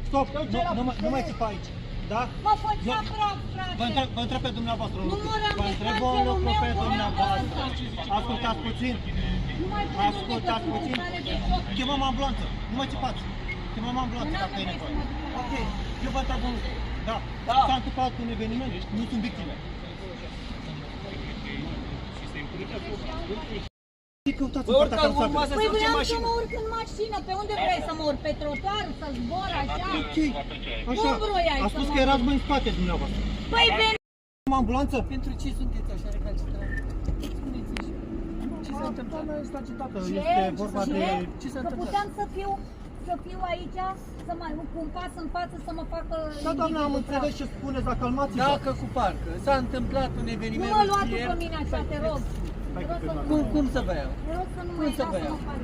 Stop, nu mai țipa aici. Da? Mă făcea praf, frate. Vă întreb pe dumneavoastră un lucru. Nu mă Vă întreb un lucru pe dumneavoastră. Ascultați puțin. Ascultați puțin. Chemăm ambulanță. Nu mă țipați. Chemăm ambulanță dacă e nevoie. Ok. Eu vă întreb un lucru. Da. S-a întâmplat un eveniment. Nu sunt victime. Păi vreau să mă urc în mașină. Pe unde vrei să mă urc? Pe trotuar? Să zbor așa? Ok. Așa. Cum vroiai A să spus mă că urc? erați mai în spate dumneavoastră. Păi veni! Ambulanță? Pentru ce sunteți așa recalcitrat? Spuneți-și. Ce s-a întâmplat? Doamna este agitată. Ce? Este vorba de... Ce s-a Că întâmplat? puteam să fiu aici, să mai cu un pas în față, să mă facă... Da, doamne, am înțeles ce spuneți, dar calmați-vă. Dacă cu parcă s-a întâmplat un Nu eveniment mă lua tu rutier, pe mine așa, te rog. Hai că Te rog să te nu- cum să vă iau? Te rog să nu Cum mai să vă lasă iau? mă fac.